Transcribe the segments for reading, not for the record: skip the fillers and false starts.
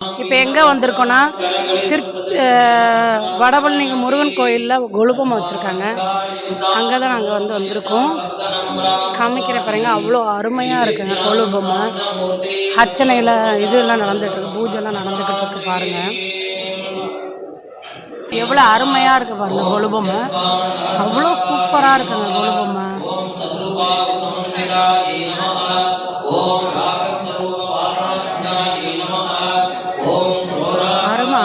இப்போ எங்கே வந்திருக்கோன்னா வடபழனி முருகன் கோயிலில் கொலுபம் வச்சுருக்காங்க. அங்கே தான் நாங்கள் வந்திருக்கோம். காமிக்கிற பாருங்க, அவ்வளோ அருமையாக இருக்குங்க கொலுபம். அர்ச்சனையில் இதெல்லாம் நடந்துகிட்ருக்கு, பூஜைலாம் நடந்துக்கிட்டு இருக்கு பாருங்கள். எவ்வளோ அருமையாக இருக்குது பாருங்கள் கொலுபம். அவ்வளோ சூப்பராக இருக்குங்க கொலுபம்.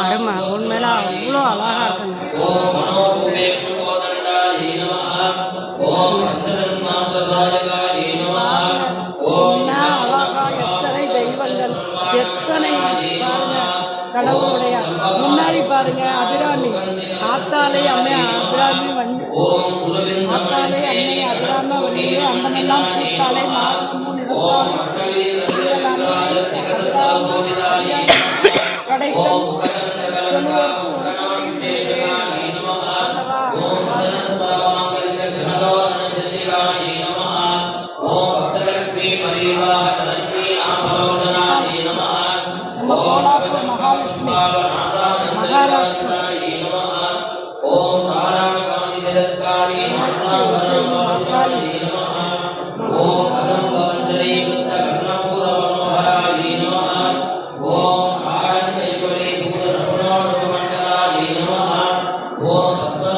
அருமை உண்மையில அவ்வளோ அழகாக இருக்குங்க. எத்தனை தெய்வங்கள், எத்தனை பாருங்க கடவுளுடைய முன்னாடி பாருங்க. அபிராமி ஆத்தாலே அம்மை அபிராமி ஆத்தாலே அம்மை அபிராம வழி அந்தமெல்லாம் பூத்தாலே மாதமும் கிடைக்கும்.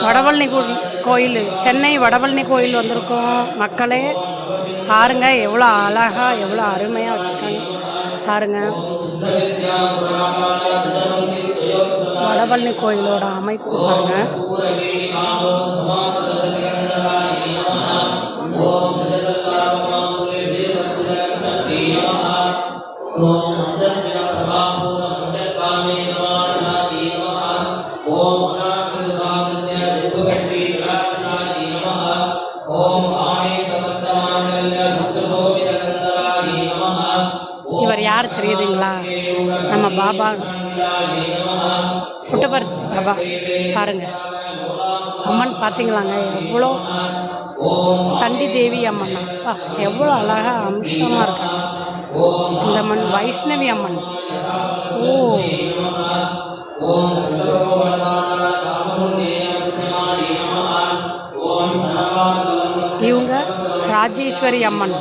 வடபழனி கோயில், சென்னை வடபழனி கோயில் வந்திருக்கோம் மக்களே. பாருங்க எவ்வளோ அழகா எவ்வளோ அருமையாக வச்சுருக்காங்க பாருங்க. வடபழனி கோயிலோட அமைப்பு பாருங்க. இவர் யார் தெரியுதுங்களா? நம்ம பாபா, புட்டபர்த்தி பாபா. பாருங்க அம்மன் பார்த்தீங்களாங்க, எவ்வளோ சண்டி தேவி அம்மன். அப்பா எவ்வளோ அழகாக அம்சமாக இருக்காங்க. இந்த அம்மன் வைஷ்ணவி அம்மன். ஓ இவங்க ராஜேஸ்வரி அம்மன்.